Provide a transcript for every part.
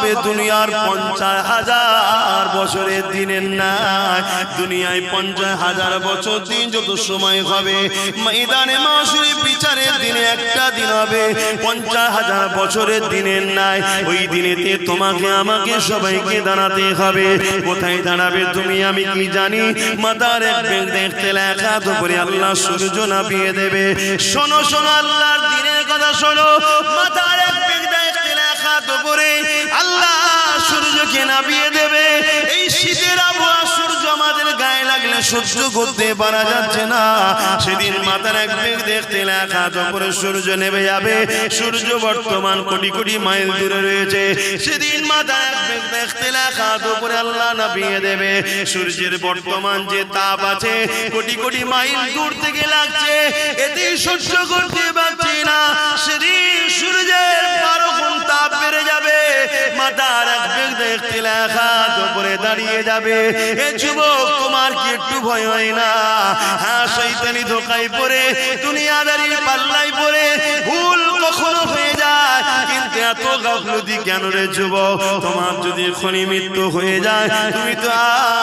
হবে দুনিয়ার 50,000 বছরের দিনের ন্যায়। দুনিয়ায় 50,000 বছর দিন যত সময় হবে, ময়দানে মাশরে বিচারের দিনে একটা দিন হবে 50,000 বছরের দিনের ন্যায়। ওই দিনেতে তোমাকে আমাকে সবাইকে দাঁড়াতে হবে। কোথায় দাঁড়াবে তুমি আমি কি জানি? মাথার এক বেগ দেখতে লেখা তো করে আল্লাহ সূর্য নামিয়ে দেবে। শোনো শোনো, আল্লাহর দিনের কথা শোনো। মাথার এক বেগ দেখতে লেখা তো করে আল্লাহ সূর্যকে নামিয়ে দেবে। এই শীতের আবহাওয়া সূর্য আমাদের গায়ে লাগলে সহ্য করতে পারা যাচ্ছে না। সেদিন মাথার এক বেগ দেখতে লেখা তো করে সূর্য নেমে যাবে। সূর্য বর্তমান কোটি কোটি মাইল দূরে রয়েছে। সেদিন মাথার এক বেগ দেখতে লেখা তো করে আল্লাহ নামিয়ে দেবে। সূর্যের বর্তমান যে তাপ আছে কোটি কোটি মাইল দূর থেকে লাগছে, এতে সহ্য করতে পারছি না। সেদিন সূর্যের 12 গুণ তাপ বেড়ে যাবে। মাথার এক বেগ দেখতে লেখা তো করে দাঁড়িয়ে যাবে। এ যুবক, তোমার কি একটু ভয় হয় না? হ্যাঁ, শয়তানি ধোঁকায় পড়ে দুনিয়াদারির পাল্লায় পড়ে ভুল কখনো হয়ে যায়, কিন্তু এত গাফলতি কেন রে যুবক? তোমার যদি এখনই মৃত্যু হয়ে যায়, তুমি তো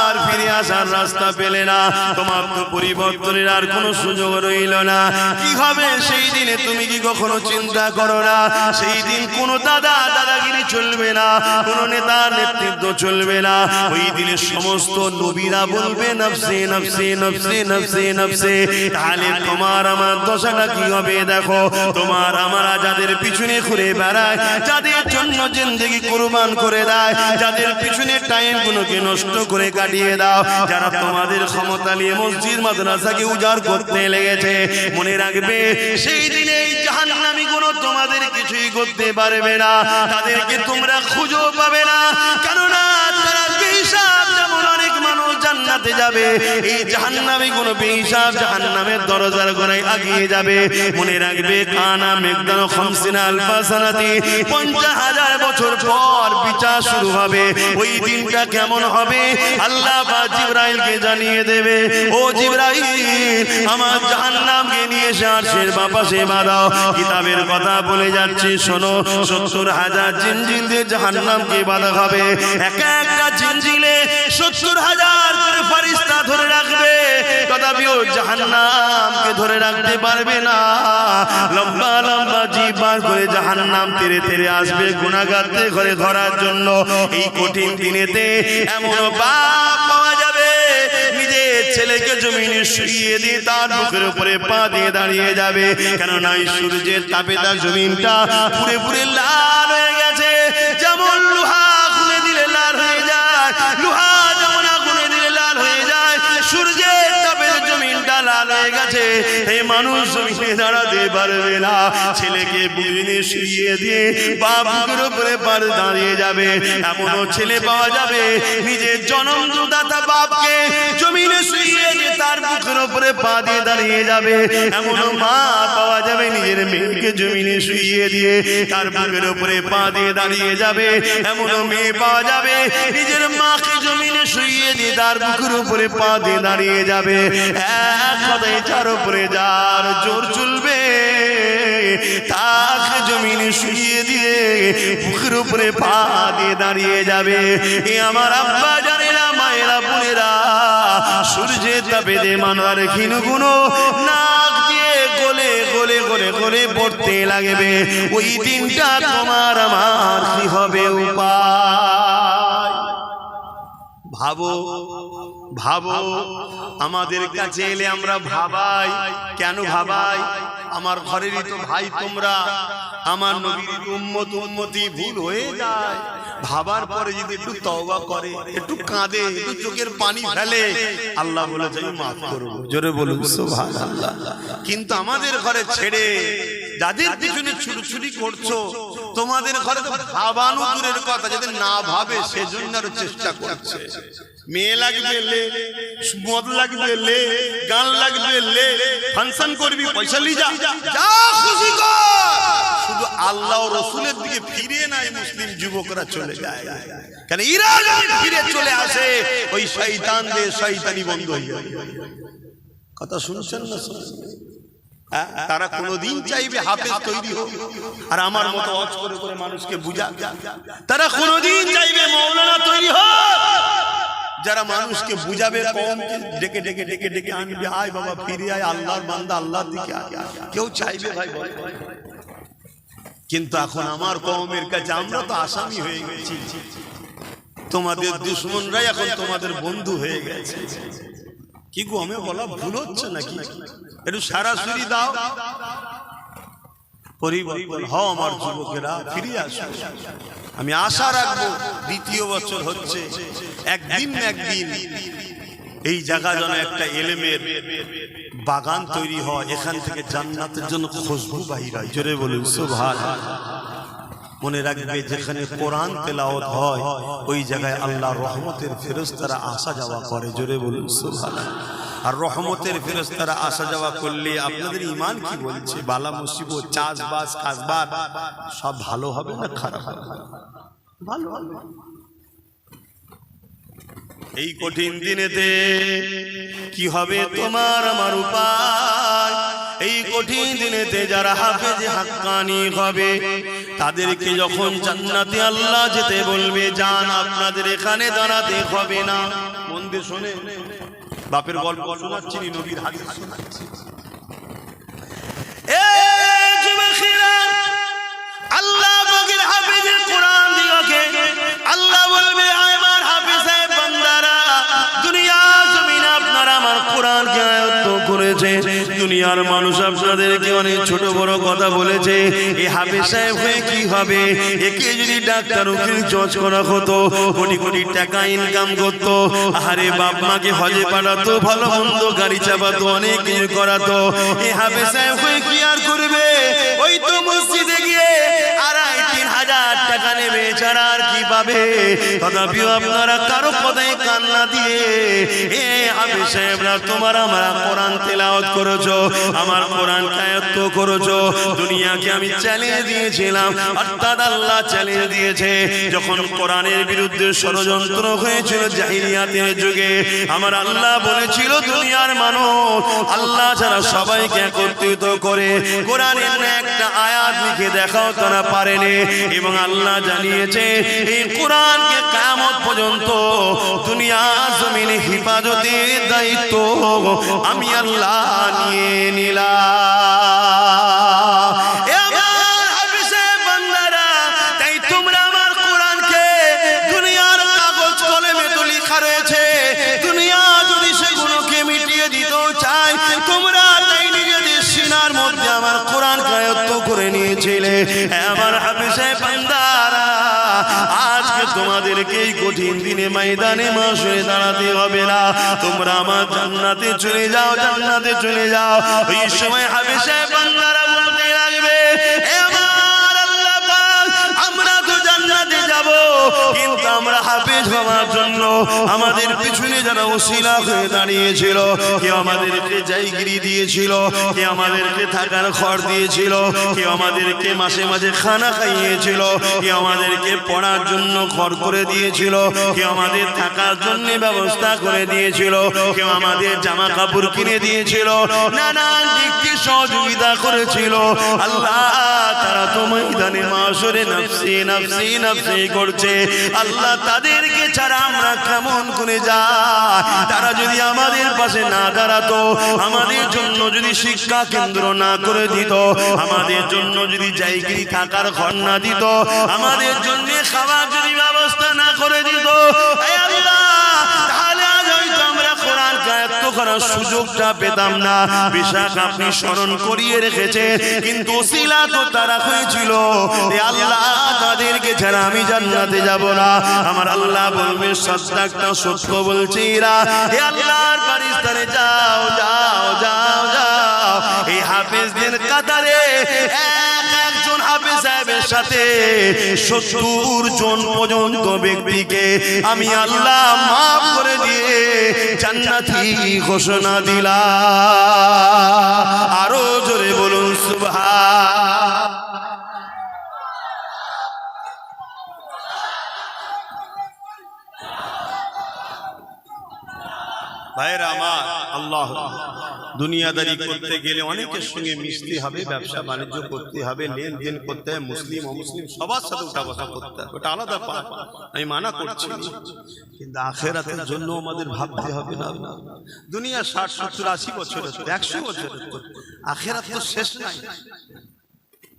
আর ফিরে আসার রাস্তা পেলে না। তোমার তো পরিবর্তনের আর কোনো সুযোগ রইল না। কি হবে সেই দিনে তুমি কি কখনো চিন্তা করো না? সেই দিন কোনো দাদাগিরি চলবে না, কোনো নেতার নেতৃত্ব চলবে না। ওই দিনে সমস্ত নবীরা বলবে নফসি নফসি নফসি নফসি নফসি। তাহলে তোমার আমার দশাটা কি হবে দেখো। তোমার আমরা যাদের পিছনে ঘুরে বেড়ায়, যাদের জন্য জিন্দেগি কুরবান করে দেয়, যাদের পিছনে টাইম গুলোকে নষ্ট করে কাটিয়ে দাও, যারা তোমাদের ক্ষমতা নিয়ে মসজিদ মাদ্রাসাকে উজাড় করতে লেগেছে, মনে রাখবে সেই দিনে এই জাহান্নামী গুলো তোমাদের কিছুই করতে পারবে না। তাদেরকে তোমরা খুঁজেও পাবে না, কেননা তারা বেহিসাব। যেমন অনেক মানুষ জান্নাতে যাবে, এই জাহান্নামী গুলো বেহিসাব জাহান্নামের দরজার গোড়ায় আগিয়ে যাবে। মনে রাখবে কানা মেকদানো খামসিনা আলফা সানাতি, 50,000 বছর পর বিচার শুরু হবে। ওই দিনটা কেমন হবে আল্লাহ পাক জিবরাইলকে জানিয়ে দেবে। ও জিবরাইল, আমার জাহান্নামকে নিয়ে এসে আরশের পাশে বাঁধাও। কিতাবের কথা বলে যাচ্ছি শোনো, 70,000 জিনজিল দিয়ে জাহান্নামকে বাঁধা হবে। এক একটা জিনজিলে 70,000 করে ফেরেশতা ধরে রাখবে, তথাপিও জাহান্নামকে ধরে রাখতে পারবে না। লম্বা লম্বা জিভ বার করে জাহান্নাম তেরে তেরে আসবে গুনাহগারদের ঘরে ধরার জন্য। এই কঠিন দিনেতে এমন বাপ পাওয়া যাবে নিজের ছেলেকে জমিনে শুইয়ে দিয়ে তার বুকের উপরে পা দিয়ে দাঁড়িয়ে যাবে। কেননা এই সূর্যের তাপে তার জমিনটা পুরে পুরে লাল হয়ে গেছে। যেমন লোহা খুলে দিলে লাল হয়ে যায়, লোহা যেমন আগুনে দিলে লাল হয়ে যায়, সূর্যের তাপে জমিনটা লাল হয়ে গেছে। এই মানুষ জমিনে দাঁড়াতে পারবে না। ছেলেকে বুকে শুইয়ে দিয়ে বাপ বুকের উপরে পার দাঁড়িয়ে যাবে। এমনও ছেলে পাওয়া যাবে নিজের জন্মদাতা বাপকে জমিনে শুইয়ে দিয়ে তার বুকের উপরে পা দিয়ে দাঁড়িয়ে যাবে। এমনও মা পাওয়া যাবে নিজের মেয়েকে জমিনে শুইয়ে দিয়ে তার বুকের উপরে পা দিয়ে দাঁড়িয়ে যাবে। এমনও মেয়ে পাওয়া যাবে নিজের মাকে জমিনে শুইয়ে দিয়ে তার বুকের উপরে পা দিয়ে দাঁড়িয়ে যাবে। এক কথায় যার উপরে যার জোর চলবে তাকে জমিনে শুইয়ে দিয়ে বুকের উপরে পা দিয়ে দাঁড়িয়ে যাবে। এ আমার আব্বা জানেরা, মায়েরা, বোনেরা, সূর্যের তাপে দে মানবার ক্ষীণগুলো নাক দিয়ে গলে গলে গলে গলে পড়তে লাগবে। ওই দিনটা তোমার আমার কি হবে উপায়? ভাবো ভাবো, আমাদের কাছে এলে আমরা ভাবাই। কেন ভাবাই? আমার ঘরেরই তো ভাই তোমরা, আমার নবীর উম্মত উম্মতি ভুল হয়ে যায়। ভাবার পরে যদি একটু তওবা করে, একটু কাঁদে, একটু চোখের পানি ফেলে, আল্লাহ বলেছে আমি মাফ করব। জোরে বলুন সুবহানাল্লাহ। কিন্তু আমাদের ঘরে ছেড়ে যাদের পিছনে ছুটছুটি করছো, তোমাদের ঘরে তো ভাবানো দূরের কথা, যদি না ভাবে সেজন্য আরো চেষ্টা করছে। মেয়ে লাগবে লে, মদ লাগবে লে, গান লাগবে লে, ফাংশন করবি পয়সা লি যা, যা খুশি কর, শুধু আল্লাহ ও রাসূলের দিকে ফিরে নাই মুসলিম যুবকরা চলে যায়। কেন এরা যদি ফিরে চলে আসে ওই শয়তানদের শয়তানি বন্ধ হয়ে যাবে। কথা শুনছেন না? তারা কোনোদিন চাইবে হাফেজ তৈরি হোক আর আমার মতো ওয়াজ করে করে মানুষকে বুঝা? তারা কোনোদিন চাইবে মাওলানা তৈরি হোক যারা মানুষকে বুঝাবে, কওমকে ডেকে ডেকে ডেকে ডেকে আনবে, আয় বাবা ফিরে আয়, আল্লাহর বান্দা আল্লাহর দিকে আয়? কেউ চাইবে ভাই? কিন্তু এখন আমার কওমের কাছে আমরা তো আসামি হয়ে গেছি, তোমাদের দুশমনরাই এখন তোমাদের বন্ধু হয়ে গেছে। কি গো, আমি বলা ভুল হচ্ছে নাকি? একটু সরাসরি দাও, পরিবর্তন হও আমার যুবকেরা, ফিরে আসো। আমি আশা রাখবো দ্বিতীয় বছর হচ্ছে, একদিন না একদিন এই জায়গা যেন একটা ইলমের বাগান তৈরি হয়, এখান থেকে জান্নাতের জন্য খুশবু বাহির হয়। জোরে বলুন সুবহানাল্লাহ। মনে রাখবে, যেখানে কোরআন তেলাওয়াত হয় ওই জায়গায় আল্লাহর রহমতের ফেরেশতারা আসা যাওয়া করে। জোরে বলুন সুবহানাল্লাহ। আর রহমতের ফেরেশতারা আসা যাওয়া করলে আপনাদের ঈমান কি বলছে? বালা মুসিবত, চাষবাস, কাজবাজ সব ভালো হবে না খারাপ হবে? ভালো হবে। এই কঠিন দিনেতে কি হবে তোমার আমার উপায়? এই কঠিন দিনেতে যারা হাফেজে হাক্কানি হবে তাদেরকে যখন জান্নাতে আল্লাহ যেতে বলবে, যান আপনাদের এখানে দাঁড়াতে হবে না। মন দিয়ে শোনে, বাপের গল্প শোনাচ্ছি, নবীর হাদিস শোনাচ্ছি। আল্লাহ বগির হাফেজে কোরআন দিওকে আল্লাহ বলবে, আমার হাফেজ সাহেব বান্দারা, দুনিয়া জমিন আপনারা আমার কোরআনকে আয়ত্ত করেছে, দুনিয়ার মানুষ আপনাদেরকে অনেক ছোট বড় কথা বলেছে, এই হাফেজ সাহেব হয়ে কি হবে? একে যদি ডাক্তার উকিল জজ করা হতো, কোটি কোটি টাকা ইনকাম করতো, আরে বাপ মাকে হজে পাঠাতো, ভালো মন্দ গাড়ি চাপাতো, অনেক কিছু করাতো, এই হাফেজ সাহেব হয়ে কি আর করবে? ওই তো মসজিদে গিয়ে 2,500-3,000 টাকা নেবে, ছাড়া আর কি পাবে? তথাপিও আপনারা কারো কথায় কান না দিয়ে এ হাফেজ সাহেবরা তোমার আমার কোরআন তেলাওয়াত করেছো, আমার কোরআন আয়াত্ত করেছো। দুনিয়াকে আমি চ্যালেঞ্জ দিয়েছিলাম, অর্থাৎ আল্লাহ চ্যালেঞ্জ দিয়েছে, যখন কোরআনের বিরুদ্ধে ষড়যন্ত্র হয়েছিল জাহিলিয়াতের যুগে, আমার আল্লাহ বলেছিল দুনিয়ার মানুষ আল্লাহ ছাড়া সবাইকে একত্রিত করে কোরআনের একটা আয়াত লিখে দেখাও, তারা পারেনি। এবং আল্লাহ জানিয়েছে এই কোরআনকে কিয়ামত পর্যন্ত দুনিয়া জমিনে হিফাজতের দায়িত্ব আমি আল্লাহ নিয়ে নিলাম। এ আমার হাফেজে বান্দারা, তাই তোমরা আমার কোরআনকে, দুনিয়ার কাগজ কলমে তো লেখা রয়েছে, দুনিয়া যদি সেগুলোকে মিটিয়ে দিতেও চায়, তোমরা তাই নিজেদের সিনার মধ্যে আমার কোরআন আয়ত্ত করে নিয়েছিলে। আমার হাফেজে বান্দারা, আজকে তোমাদেরকে এই কঠিন দিনে ময়দানে মাশরে দাঁড়াতে হবে না, তোমরা আমার জান্নাতে চলে যাও, জান্নাতে চলে যাও। ওই সময় হাফেজে বান্দারা বলতে লাগবে, আমার আল্লাহ পাক, আমরা তো জান্নাতে যাব, কিন্তু আমরা হাফেজ হওয়ার জন্য আমাদের পিছনে যারা ওসিলা হয়ে দাঁড়িয়েছিল, কেউ আমাদেরকে জায়গিরি দিয়েছিল, কেউ আমাদেরকে থাকার ঘর দিয়েছিল, কেউ আমাদেরকে মাসে মাঝে খানা খাইয়েছিল, কেউ আমাদেরকে পড়ার জন্য ঘর করে দিয়েছিল, কেউ আমাদের থাকার জন্য ব্যবস্থা করে দিয়েছিল, কেউ আমাদের জামা কাপড় কিনে দিয়েছিল, নানান দিক থেকে সহযোগিতা করেছিল। আল্লাহ তারা তো ময়দানে মাশরে নফসি নফসি নফসি করছে। আল্লাহ তাদেরকে ছাড়া আমরা কেমন করে যাই? তারা যদি আমাদের পাশে না দাঁড়াতো, আমাদের জন্য যদি শিক্ষা কেন্দ্র না করে দিত, আমাদের জন্য যদি জায়গিরি থাকার ঘর না দিত, আমাদের জন্য খাবার যদি ব্যবস্থা না করে দিত, তাহলে আজ হয়তো আমরা কোরআন আয়াত্ত করার সুযোগটা পেতাম না। বিশাখ আপনি স্মরণ করিয়ে রেখেছে, কিন্তু ওসিলা তো তারা হয়েছিল, আল্লাহ তাদেরকে ছাড়া আমি জান্নাতে যাব না। আমার আল্লাহ বলবে, সত্যাটা সত্য বলছি না, হে আল্লাহর বারিস্তারে যাও যাও যাও যাও, এই হাফেজদের কাতারে একজন হাফেজ সাহেবের সাথে 70 জন পর্যন্ত ব্যক্তিকে আমি আল্লাহ মাফ করে দিয়ে জান্নাতি ঘোষণা দিলাম। আরো জোরে বলুন সুবহান। ভাইরা আমার, আল্লাহ দুনিয়াদারি করতে গেলে অনেকের সঙ্গে মিশতে হবে, ব্যবসা বাণিজ্য করতে হবে, লেনদেন করতে হবে, মুসলিম অমুসলিম সবার সাথে উঠা বসা করতে হবে, ওটা আলাদা পাপ, আমি মানা করছি না। কিন্তু আখিরাতের জন্য আমাদের ভাবতে হবে না। দুনিয়া 60, 70, 80 বছরের, 100 বছরের, আখিরাত তো শেষ নাই।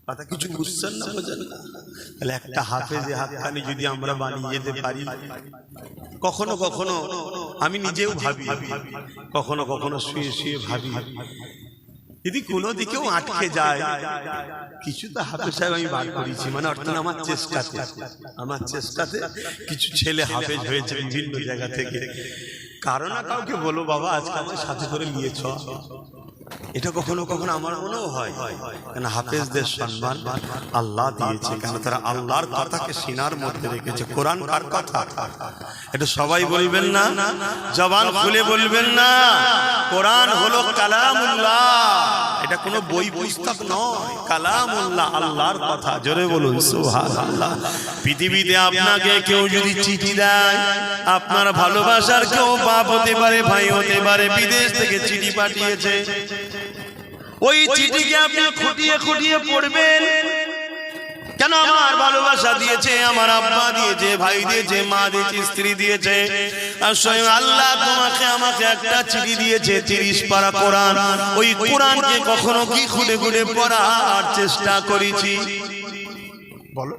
কথা কিছু বুঝছেন না, বোঝেন না? তাহলে একটা হাফেজে হাক্কানি যদি আমরা বানিয়ে যেতে পারি, কখনো কখনো আমি নিজেও ভাবি, কখনো কখনো শুয়ে শুয়ে ভাবি, যদি কোনো দিকেও আটকে যায়, কিছু তো হাফেজ সাহেব আমি বার করেছি, মানে অর্থাৎ আমার চেষ্টাতে কিছু ছেলে হাফেজ হয়েছে বিভিন্ন জায়গা থেকে। কারো না কাউকে বলো বাবা আজকে আমার সাথে করে নিয়েছ, এটা কখনো কখনো আমার মনেও হয়। কেন হাফেজদের সম্মান আল্লাহ দিয়েছে, কেন তারা আল্লাহর কথাকে সিনার মধ্যে রেখেছে। কোরআন কার কথা? এটা সবাই বলবেন না, জবান খুলে বলবেন না। কোরআন হলো কালামুল্লাহ, এটা কোনো বই পুস্তক নয়, কালামুল্লাহ, আল্লাহর কথা। জোরে বলুন সুবহানাল্লাহ। পৃথিবীতে আপনাকে কেউ যদি চিঠি দেয়, আপনার ভালোবাসার কেউ বাপ হতে পারে, ভাই হতে পারে, বিদেশ থেকে চিঠি পাঠিয়েছে, ওই চিঠিকে আপনি খুঁটিয়ে খুঁটিয়ে পড়বেন। কেন? আমার ভালোবাসা দিয়েছে, আমার আব্বা দিয়েছে, ভাই দিয়েছে, মা দিয়েছে, স্ত্রী দিয়েছে, আর স্বয়ং আল্লাহ তোমাকে আমাকে একটা চিঠি দিয়েছে, 30 পারা কোরআন। ওই কোরআনকে কখনো কি খুঁড়ে খুঁড়ে পড়ার চেষ্টা করেছি? বলো,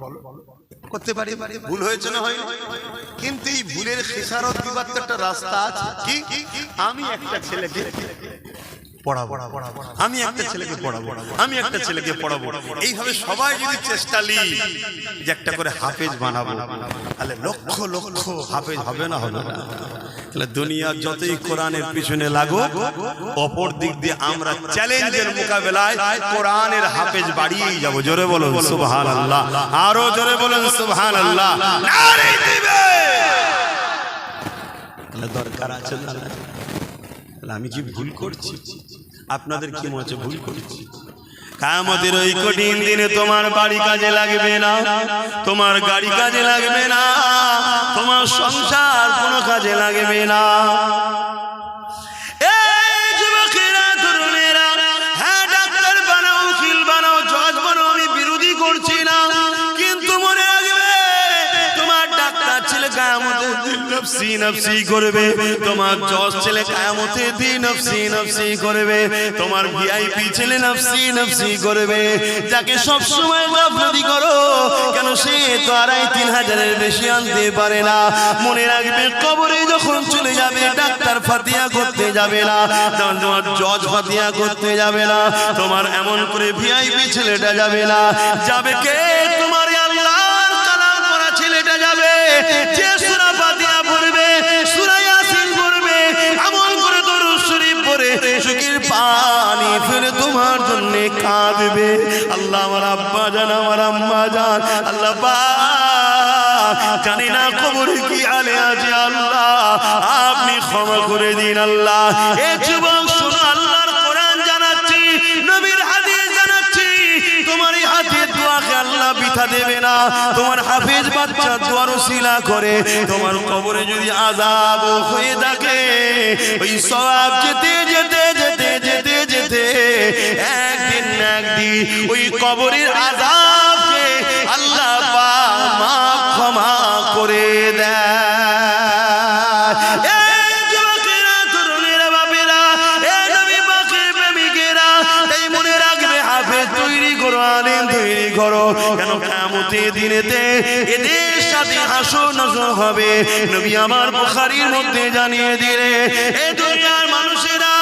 করতে পারি, ভুল হয়েছে না হয়? কিন্তু এই ভুলের খেসারত দিবার তো একটা রাস্তা আছে। কি? আমি একটা ছেলেকে পড়াবো, আমি একটা ছেলেকে পড়াবো, আমি একটা ছেলেকে পড়াবো, এইভাবে সবাই যদি চেষ্টা নিই যে একটা করে হাফেজ বানাবো, তাহলে লক্ষ লক্ষ হাফেজ হবে না? হবে না? তাহলে দুনিয়া যতই কোরআনের পিছনে লাগো, অপর দিক দিয়ে আমরা চ্যালেঞ্জের মোকাবেলায় কোরআনের হাফেজ বাড়িয়েই যাবো। জোরে বলুন সুবহানাল্লাহ, আরো জোরে বলুন সুবহানাল্লাহ। নারে দিবে তাহলে দরকার আছে না? আমি কি ভুল করছি? আপনাদের কি মনে হচ্ছে ভুল করছি? কিয়ামতের ওই কঠিন দিনে তোমার বাড়ি কাজে লাগবে না, তোমার গাড়ি কাজে লাগবে না, তোমার সংসার কোনো কাজে লাগবে না। এই যুবকেরা, তরুণেরা, হ্যাঁ ডাক্তার বানাও, উকিল বানাও, জজ বানাও, আমি বিরোধী করছি না, কিন্তু মনে রাখবে তোমার ডাক্তার ছেলে কিয়ামতের দিন নফসি নফসি করবে, তোমার জজ ছেলে কিয়ামতের দিন নফসি নফসি করবে, তোমার ভিআইপি ছেলে নফসি নফসি করবে। যাকে সব সময় গাফলতি করো কেন, সে তো 2,5-3 হাজারের বেশি আনতে পারে না। মনে রাখবে কবরে যখন চলে যাবে, ডাক্তার ফাতিহা করতে যাবে না, তোমার জজ ফাতিহা করতে যাবে না, তোমার এমন করে ভিআইপি ছেলেটা যাবে না। যাবে কে? তোমার আল্লাহর কালাম পড়া ছেলেটা যাবে, যে সূরা ফাতিহা পড়বে, সূরা ইয়াসিন পড়বে, আমল করে দরুদ শরীফ পড়ে চোখের পানি ফেলে তোমার জন্য কাঁদবে। আল্লাহ আমার আব্বা জান, আমার আম্মা জান, আল্লাহ পাক জানি না কবরে কি হালে আছে, আল্লাহ আপনি ক্ষমা করে দিন। আল্লাহ এ যুবক শোনো, আল্লাহর কোরআন জানাচ্ছি, নবীর হাদিস জানাচ্ছি, তোমার এই হাতের দোয়াকে আল্লাহ বৃথা দেবে না। তোমার হাফেজ বাচ্চা দোয়ার ওসিলা করে তোমার কবরে যদি আযাব হয়ে থাকে, ওই সওয়াব যেতে যেতে যেতে যেতে যেতে একদিন না একদিন ওই কবরের আযাবকে আল্লাহ পাক মাফ ক্ষমা করে দেয়। এই যুবকেরা, তরুণেরা, বাপেরা, এই নবী পাকের প্রেমিকেরা, এই মনে রাখবে হাফেজ তৈরি করো, আলেম তৈরি করো। কেন? কিয়ামতের দিনেতে এদের সাথে হাসর নাসর হবে। নবী আমার বুখারীর মধ্যে জানিয়ে দিলে, এই দুনিয়ার মানুষেরা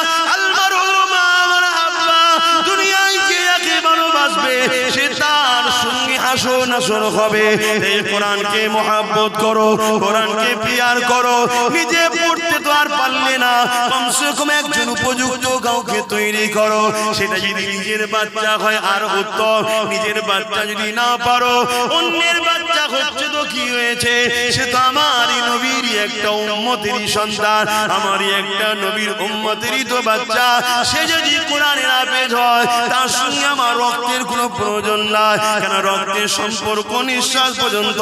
দুনিয়ায় যে একে ভালোবাসবে সে তার সঙ্গে হাসর নাসর হবে। এই কোরআনকে মহব্বত করো, কোরআনকে প্রিয়ার করো। নিজে পড়তে তো আর পারলে না, কমসে কম একজন উপযুক্ত কাউকে তৈরি করো। সেটা যদি নিজের বাচ্চা হয় আর উত্তম, নিজের বাচ্চা যদি না পারো, অন্যের বাচ্চা হচ্ছে তো কি হয়েছে, সে তো আমারই নবীরই একটা উম্মতেরই সন্তান, আমারই একটা নবীর উম্মতেরই তো বাচ্চা। সে যদি কোরআনের হাফেজ হয়, তার সঙ্গে আমার রক্তের কোনো প্রয়োজন নাই। কেন? রক্তের সম্পর্ক নিঃশ্বাস পর্যন্ত,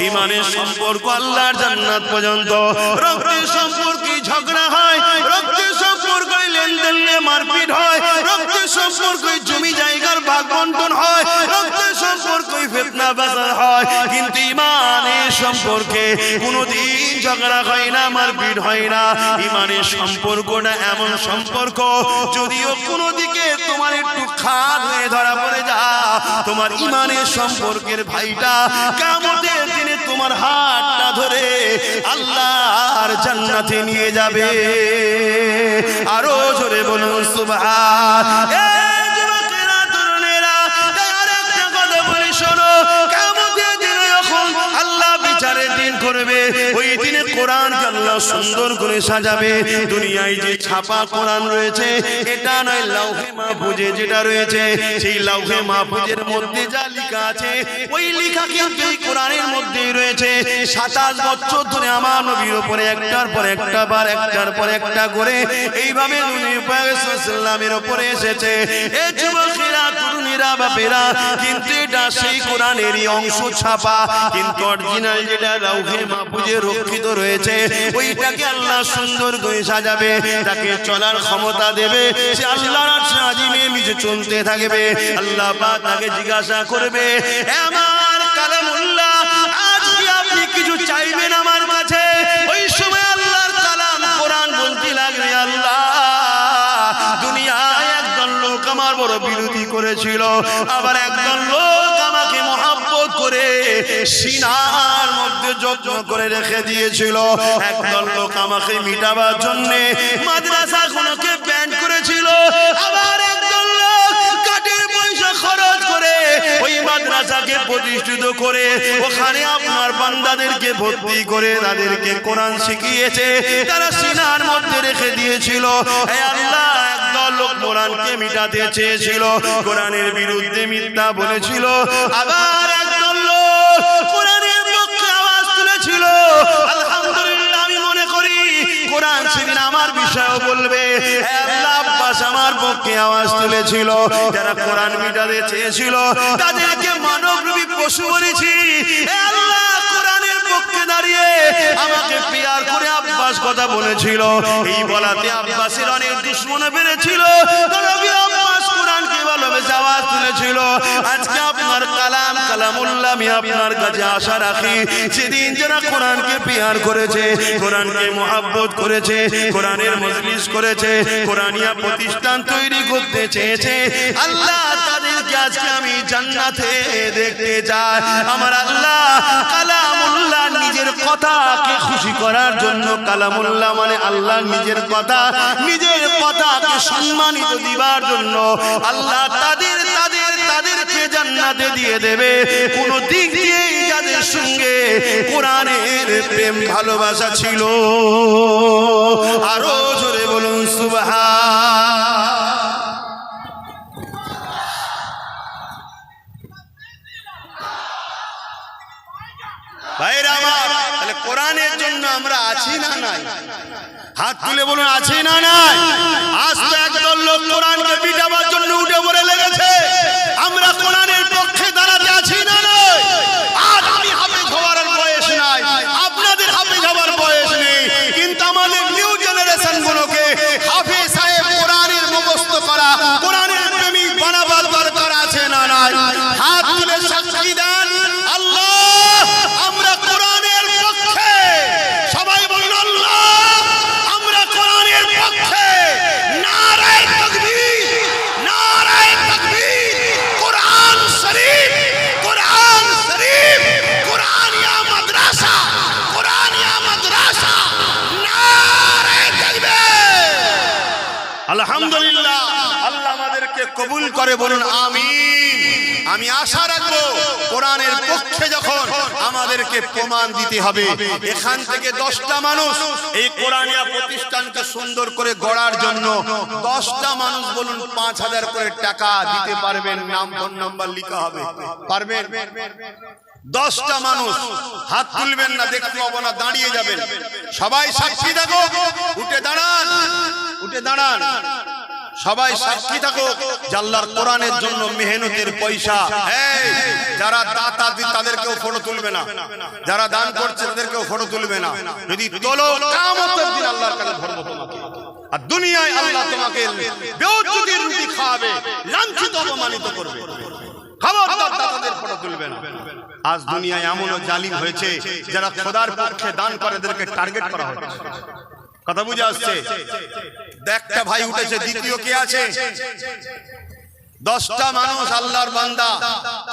ইমানের সম্পর্ক আল্লাহর জান্নাত পর্যন্ত। রক্তের সম্পর্কে ঝগড়া হয়, রক্তের সম্পর্কে লেনদেন লেনদেনে মারপিট হয়, রক্তের সম্পর্কে জমি জায়গার ভাগ বন্টন হয়, রক্তের সম্পর্কে ফিতনা বাজার হয়, কিন্তু ইমানের সম্পর্কে কোনোদিন ঝগড়া হয় না, মারপিট হয় না। ইমানের সম্পর্কটা এমন সম্পর্ক, যদিও কোনো দিকে তোমার একটু খাদ হয়ে ধরা পড়ে যা, তোমার ইমানের সম্পর্কের ভাইটা কিয়ামতের দিনে তোমার হাতটা ধরে আল্লাহর জান্নাতে নিয়ে যাবে। আরো জোরে বলুন সুবহান। এই যুবকেরা, তরুণেরা, আরেকটা কথা বলি শোনো, কিয়ামতের দিনে যখন আল্লাহ বিচারের দিন করবে, ওই দিনে কোরআনকে আল্লাহ সুন্দর করে সাজাবে। দুনিয়ায় যে ছাপা কোরআন রয়েছে, এটা নয়, লাউহে মাহফুজে যেটা রয়েছে, সেই লাউহে মাহফুজের মধ্যে যা লেখা আছে, ওই লেখা কিন্তু এই কোরআনের মধ্যেই রয়েছে। 27 বছর ধরে আমার নবীর উপরে একটার পর একটা বার, একটার পর একটা করে এইভাবে নবী পাক সাল্লাল্লাহু উপরে এসেছে। এই যুবকেরা, তরুণীরা, বাপেরা, কিন্তু এটা সেই কোরআনেরই অংশ ছাপা, কিন্তু অরিজিনাল যেটা লাউহে মাহফুজে রক্ষিত রয়েছে, ওইটাকে আল্লাহ সুন্দর করে সাজাবে, তাকে চলার ক্ষমতা দেবে, সে আল্লাহর আরশে আজিমে নিচে চলতে থাকবে। আল্লাহ পাক তাকে জিজ্ঞাসা করবে, আমার কালামুল্লাহ, আজ কি আপনি কিছু চাইবেন আমার কাছে? ওই সময় আল্লাহর কালাম কোরআন বলতে লাগবে, আল্লাহ, দুনিয়ায় একদল লোক আমার বড় বিরোধী করেছিল, আবার একদল লোক আমাকে মহব্বত করে সিনার মধ্যে যত্ন করে রেখে দিয়েছিল, একদল লোক আমাকে মিটাবার জন্য মাদ্রাসাগুলোকে ব্যান করেছিল, আবার একদল লোক কাঠের পয়সা খরচ করে ওই মাদ্রাসাকে প্রতিষ্ঠিত করে ওখানে আপনার বান্দাদেরকে ভর্তি করে তাদেরকে কোরআন শিখিয়েছে, তারা সিনার মধ্যে রেখে দিয়েছিল। হে আল্লাহ, একদল লোক কোরআনকে মিটাতে চেয়েছিল, কোরআনের বিরুদ্ধে মিথ্যা বলেছিল, আবার একদল লোক কোরআনের পক্ষে আওয়াজ তুলেছিল। আলহামদুলিল্লাহ, আমি মনে করি কোরআন সেদিন আমার বিষয়ও বলবে। হে আল্লাহ, আব্বাস আমার পক্ষে আওয়াজ তুলেছিল, যারা কোরআন মিটাতে চেয়েছিল তাদেরকে মানবরূপী পশু বলেছি। হে আল্লাহ, কোরআনের পক্ষে দাঁড়িয়ে আমাকে পিয়ার করে আব্বাস কথা বলেছিল, এই বলাতে আব্বাসের অনেক দুশমন বেড়েছিল, তবে আব্বাস কোরআনকে ভালোবেসে আওয়াজ তুলেছিল। আজকে আপনার কালামুল্লাহ আমি আপনার কাছে আশা রাখি, সেদিন যারা কোরআনকে পিয়ার করেছে, কোরআনকে মহব্বত করেছে, কোরআনের মজলিস করেছে, কোরআনিয়া প্রতিষ্ঠান তৈরি করতে চেয়েছে, আল্লাহ তাদেরকে আজকে আমি জান্নাতে দেখতে চাই। আমার আল্লাহ কালামুল্লাহ নিজের কথাকে খুশি করার জন্য, কালামুল্লাহ মানে আল্লাহ নিজের কথা, নিজের কথাকে সম্মানিত দিবার জন্য আল্লাহ তাদেরকে জান্নাতে দিয়ে দেবে। কোন দিক দিয়ে যাদের সঙ্গে কোরআনের প্রেম ভালোবাসা ছিল, আরো জোরে বলুন সুবহান। ভাইরা আমার, তাহলে কোরআনের জন্য আমরা আছি না নাই? হাত তুলে বলুন, আছি না নাই? আজ তো একদল লোক কোরআনকে মিটাবার জন্য উঠে পড়ে লেগেছে, আমরা কোরআনের পক্ষে দাঁড়াতে আছি না নাই? আজ আমি হাফেজ হওয়ার বয়স নাই, আপনাদের হাফেজ হওয়ার বয়স নেই, কিন্তু আমাদের নিউ জেনারেশন গুলোকে হাফেজ সাহেব কোরআনের মুখস্থ করা, কোরআনের প্রেমিক বানাবার দরকার আছে না নাই? হাত তুলে সাক্ষী দেন, আল্লাহ আমরা কোরআনের পক্ষে, সবাই বলুন আল্লাহ আমরা কোরআনের পক্ষে। নারায়ে তাকবীর, নারায়ে তাকবীর। কোরআন শরীফ, কোরআন শরীফ, কোরআনিয়া মাদ্রাসা, কোরআনিয়া মাদ্রাসা, নারায়ে তাকবীর। আলহামদুলিল্লাহ, আল্লাহ আমাদেরকে কবুল করে, বলুন আমিন। আমি আশা রাখবো কোরআনের পক্ষে যখন আমাদেরকে প্রমাণ দিতে হবে, এখান থেকে 10টা মানুষ এই কোরআনিয়া প্রতিষ্ঠানকে সুন্দর করে গড়ার জন্য 10টা মানুষ বলুন 5000 করে টাকা দিতে পারবেন, নাম ফোন নাম্বার লেখা হবে, পারবেন? 10টা মানুষ হাত তুলবেন না, দেখতে পাবো না, দাঁড়িয়ে যাবেন। সবাই সাক্ষী থাকো, উঠে দাঁড়ান, উঠে দাঁড়ান, সবাই সাক্ষী থাকো আল্লাহর কোরআনের জন্য মেহনতের পয়সা। যারা দাতা তাদেরকেও ফটো তুলবে না, যারা দান করছে তাদেরকেও ফটো তুলবে না, যদি তোলো কিয়ামতের দিন আল্লাহর কাছে ধরবো তোমাকে। আর দুনিয়ায় আল্লাহ তোমাকে বেউজ্জতির রুটি খাওয়াবে, লাঞ্ছিত অপমানিত করবে। খবরদার দাতাদের ফটো তুলবে না। আজ দুনিয়ায় এমনও জালিম হয়েছে যারা খোদার পক্ষে দান করে এদেরকে টার্গেট করা হচ্ছে। কথা বুঝে আসছে? একটা ভাই উঠেছে, দ্বিতীয় কে আছে? 10টা মানুষ আল্লাহর বান্দা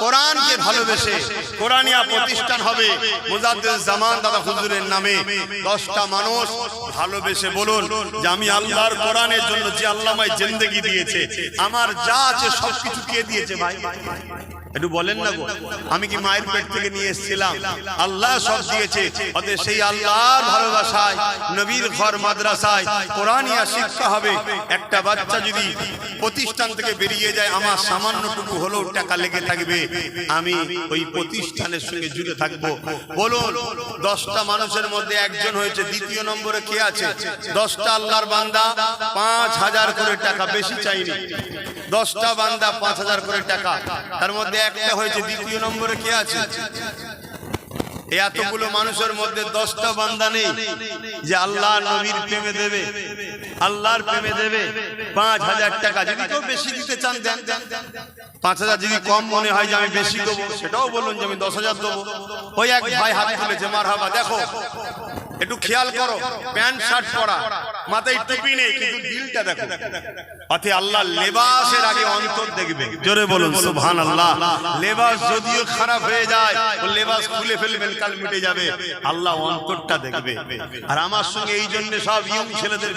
কোরআনকে ভালোবেসে কোরআনিয়া প্রতিষ্ঠান হবে মুজাদ্দিদ জামান দাদা হুজুরের নামে। 10টা মানুষ ভালোবেসে বলুন যে আমি আল্লাহর কোরআনের জন্য যে আল্লাহ আমায় জিন্দেগি দিয়েছে, আমার যা আছে সবকিছু কে দিয়েছে ভাই? একটু বলেন না গো, আমি কি মায়ের পেট থেকে নিয়ে এসেছিলাম? আল্লাহ সব দিয়েছে। অতএব সেই আল্লাহর ভালোবাসায় নবীর ঘর মাদ্রাসায় কোরআনিয়া শিক্ষা হবে। একটা বাচ্চা যদি প্রতিষ্ঠান থেকে বেরিয়ে যায়, আমার সামান্যটুকু হলেও টাকা লেগে থাকবে, আমি ওই প্রতিষ্ঠানের সঙ্গে জুড়ে থাকবো। বলুন 10টা মানুষের মধ্যে একজন হয়েছে, দ্বিতীয় নম্বরে কে আছে? 10টা আল্লাহর বান্দা 5000 করে টাকা, বেশি চাইনি। 10টা বান্দা 5000 করে টাকা, তার মধ্যে একটা হয়েছে। দ্বিতীয় নম্বরে কে আছে? এতগুলো মানুষের মধ্যে 10টা বান্দা নেই যে আল্লাহ নবীর প্রেমে দেবে, আল্লাহর প্রেমে দেবে 5000 টাকা। যদি কেউ বেশি দিতে চান দেন, 5000 যদি কম মনে হয় যে আমি বেশি দেবো, সেটাও বলুন যে আমি 10000 দেবো। ওই এক ভাই হাত তুলেছে, মারহাবা। দেখো একটু খেয়াল করো, প্যান্ট শার্ট পরা, মাথায় টুপি নেই, কিন্তু দিলটা দেখো। অথে আল্লাহ লেবাসের আগে অন্তর দেখবে। জোরে বলুন সুবহানাল্লাহ। লেবাস যদিও খারাপ হয়ে যায়, ও লেবাস খুলে ফেলবেন, কাল মিটে যাবে। আল্লাহ অন্তরটা দেখবে। আর আমার সঙ্গে এই জন্য সব ইয়ং ছেলেদের